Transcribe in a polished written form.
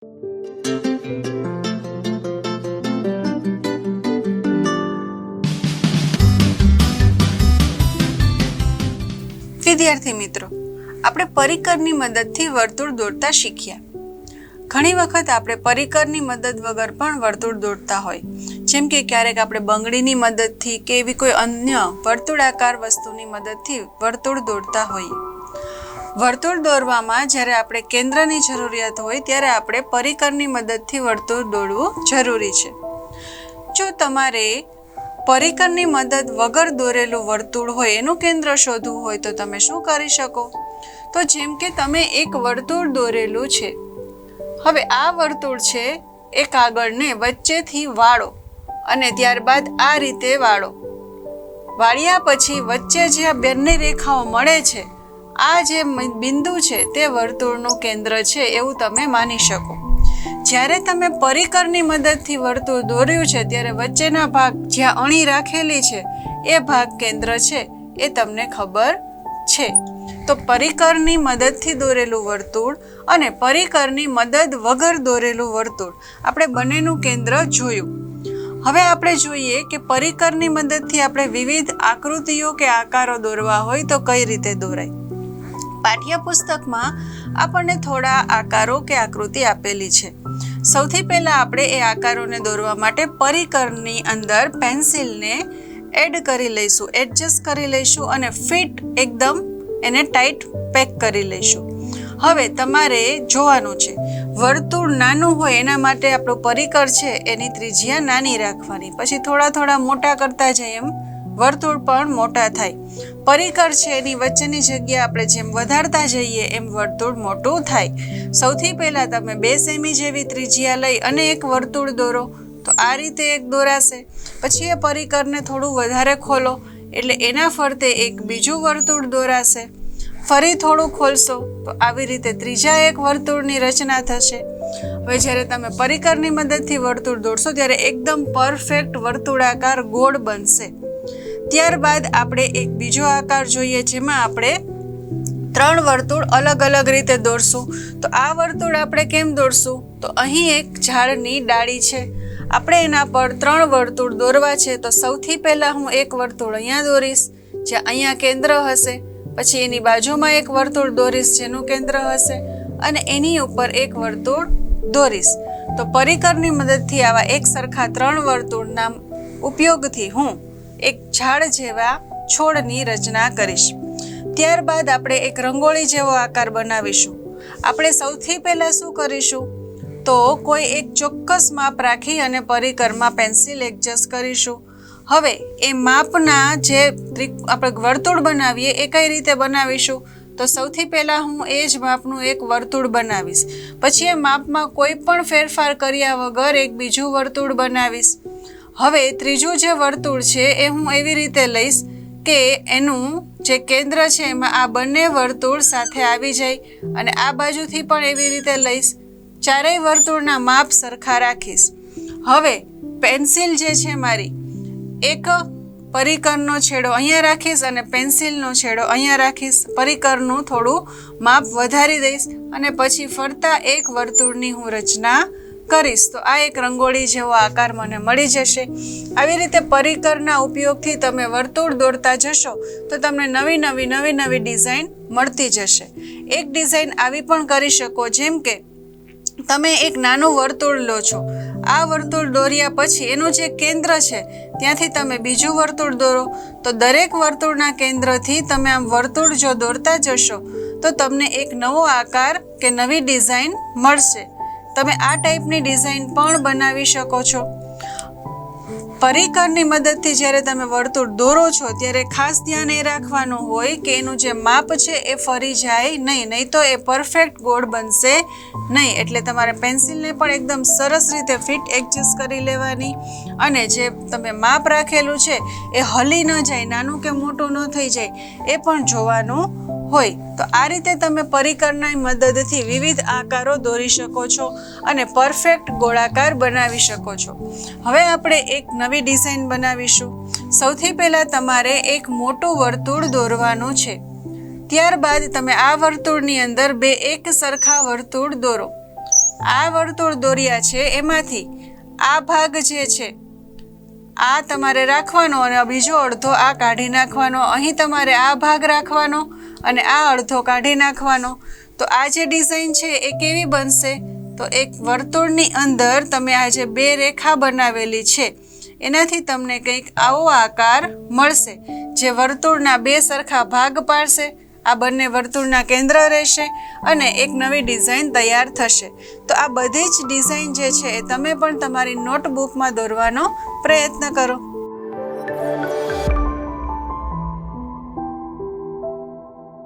વિદ્યાર્થી મિત્રો, આપણે પરિકરની મદદથી વર્તુળ દોરતા શીખ્યા. ઘણી વખત આપણે પરિકરની મદદ વગર પણ વર્તુળ દોરતા હોય, જેમ કે ક્યારેક આપણે બંગડીની મદદથી કે એવી કોઈ અન્ય વર્તુળાકાર વસ્તુની મદદથી વર્તુળ દોરતા હોઈએ. વર્તુળ દોરવામાં જ્યારે આપણે કેન્દ્રની જરૂરિયાત હોય ત્યારે આપણે પરિકરની મદદથી વર્તુળ દોરવું જરૂરી છે. જો તમારે પરિકરની મદદ વગર દોરેલું વર્તુળ હોય એનું કેન્દ્ર શોધવું હોય તો તમે શું કરી શકો? તો જેમ કે તમે એક વર્તુળ દોરેલું છે. હવે આ વર્તુળ છે એ કાગળને વચ્ચેથી વાળો અને ત્યારબાદ આ રીતે વાળો. વાળ્યા પછી વચ્ચે જે આ બંને રેખાઓ મળે છે, આ જે બિંદુ છે તે વર્તુળનું કેન્દ્ર છે એવું તમે માની શકો. જ્યારે તમે પરિકરની મદદથી વર્તુળ દોર્યું છે ત્યારે વચ્ચેના ભાગ જ્યાં અણી રાખેલી છે એ ભાગ કેન્દ્ર છે એ તમને ખબર છે. તો પરિકરની મદદથી દોરેલું વર્તુળ અને પરિકરની મદદ વગર દોરેલું વર્તુળ આપણે બંનેનું કેન્દ્ર જોયું. હવે આપણે જોઈએ કે પરિકરની મદદથી આપણે વિવિધ આકૃતિઓ કે આકારો દોરવા હોય તો કઈ રીતે દોરાય. પાઠ્યપુસ્તકમાં આપણને થોડા આકારો કે આકૃતિ આપેલી છે. સૌથી પહેલા આપણે એ આકારોને દોરવા માટે પરિકરની અંદર પેન્સિલને એડ કરી લઈશું, એડજસ્ટ કરી લઈશું અને ફિટ એકદમ એને ટાઈટ પેક કરી લઈશું. હવે તમારે જોવાનું છે, વર્તુળ નાનું હોય એના માટે આપણું પરિકર છે એની ત્રિજ્યા નાની રાખવાની. પછી થોડા થોડા મોટા કરતા જઈએ એમ વર્તુળ પણ મોટા થાય. પરિકર છે એની વચ્ચેની જગ્યા આપણે જેમ વધારતા જઈએ એમ વર્તુળ મોટું થાય. સૌથી પહેલાં તમે 2 સેમી જેવી ત્રિજ્યા લઈ અને એક વર્તુળ દોરો તો આ રીતે એક દોરાશે. પછી એ પરિકરને થોડું વધારે ખોલો એટલે એના ફરતે એક બીજું વર્તુળ દોરાશે. ફરી થોડું ખોલશો તો આવી રીતે ત્રીજા એક વર્તુળની રચના થશે. હવે જ્યારે તમે પરિકરની મદદથી વર્તુળ દોરશો ત્યારે એકદમ પરફેક્ટ વર્તુળાકાર ગોળ બનશે. ત્યારબાદ આપણે એક બીજો આકાર જોઈએ જેમાં આપણે 3 વર્તુળ અલગ અલગ રીતે દોરશું. તો આ વર્તુળ આપણે કેમ દોરશું? તો અહીં એક ઝાડની ડાળી છે, આપણે એના પર 3 વર્તુળ દોરવા છે. તો સૌથી પહેલાં હું એક વર્તુળ અહીંયા દોરીશ જ્યાં અહીંયા કેન્દ્ર હશે. પછી એની બાજુમાં એક વર્તુળ દોરીશ જેનું કેન્દ્ર હશે અને એની ઉપર એક વર્તુળ દોરીશ. તો પરિકરની મદદથી આવા એક સરખા 3 વર્તુળના ઉપયોગથી હું એક ઝાડ જેવા છોડની રચના કરીશ. ત્યારબાદ આપણે એક રંગોળી જેવો આકાર બનાવીશું. આપણે સૌથી પહેલાં શું કરીશું? તો કોઈ એક ચોક્કસ માપ રાખી અને પરિકરમાં પેન્સિલ એડજસ્ટ કરીશું. હવે એ માપના જે આપણે વર્તુળ બનાવીએ એ કઈ રીતે બનાવીશું? તો સૌથી પહેલાં હું એ જ માપનું એક વર્તુળ બનાવીશ. પછી એ માપમાં કોઈ પણ ફેરફાર કર્યા વગર એક બીજું વર્તુળ બનાવીશ. હવે ત્રીજું જે વર્તુળ છે એ હું એવી રીતે લઈશ કે એનું જે કેન્દ્ર છે એમાં આ બંને વર્તુળ સાથે આવી જાય અને આ બાજુથી પણ એવી રીતે લઈશ. ચારેય વર્તુળના માપ સરખા રાખીશ. હવે પેન્સિલ જે છે મારી એક પરિકરનો છેડો અહીંયા રાખીશ અને પેન્સિલનો છેડો અહીંયા રાખીશ. પરિકરનું થોડું માપ વધારી દઈશ અને પછી ફરતા એક વર્તુળની હું રચના કરીશ. તો આ એક રંગોળી જેવો આકાર મને મળી જશે. આવી રીતે પરિકરના ઉપયોગથી તમે વર્તુળ દોરતા જશો તો તમને નવી નવી ડિઝાઇન મળતી જશે. એક ડિઝાઇન આવી પણ કરી શકો જેમ કે તમે એક નાનું વર્તુળ લો છો, આ વર્તુળ દોર્યા પછી એનું જે કેન્દ્ર છે ત્યાંથી તમે બીજું વર્તુળ દોરો. તો દરેક વર્તુળના કેન્દ્રથી તમે આમ વર્તુળ જો દોરતા જશો તો તમને એક નવો આકાર કે નવી ડિઝાઇન મળશે. તમે આ ટાઈપની ડિઝાઇન પણ બનાવી શકો છો. પરિકરની મદદથી જ્યારે તમે વર્તુળ દોરો છો ત્યારે ખાસ ધ્યાન એ રાખવાનું હોય કે એનું જે માપ છે એ ફરી જાય નહીં તો એ પરફેક્ટ ગોળ બનશે નહીં. એટલે તમારે પેન્સિલને પણ એકદમ સરસ રીતે ફિટ એડજસ્ટ કરી લેવાની અને જે તમે માપ રાખેલું છે એ હલી ન જાય, નાનું કે મોટું ન થઈ જાય એ પણ જોવાનું હોય. તો આ રીતે તમે પરિકરની મદદથી વિવિધ આકારો દોરી શકો છો અને પરફેક્ટ ગોળાકાર બનાવી શકો છો. હવે આપણે એક નવી ડિઝાઇન બનાવીશું. સૌથી પહેલાં તમારે એક મોટું વર્તુળ દોરવાનું છે. ત્યારબાદ તમે આ વર્તુળની અંદર 2 એક સરખા વર્તુળ દોરો. આ વર્તુળ દોર્યા છે એમાંથી આ ભાગ જે છે આ તમારે રાખવાનો અને બીજો અડધો આ કાઢી નાખવાનો. અહીં તમારે આ ભાગ રાખવાનો અને આ અડધો કાઢી નાખવાનો. તો આ જે ડિઝાઇન છે એ કેવી બનશે? તો એક વર્તુળની અંદર તમે આ જે બે રેખા બનાવેલી છે એનાથી તમને કંઈક આવો આકાર મળશે, જે વર્તુળના બે સરખા ભાગ પાડશે. આ બંને વર્તુળના કેન્દ્ર રહેશે અને એક નવી ડિઝાઇન તૈયાર થશે. તો આ બધી જ ડિઝાઇન જે છે એ તમે પણ તમારી નોટબુકમાં દોરવાનો પ્રયત્ન કરો.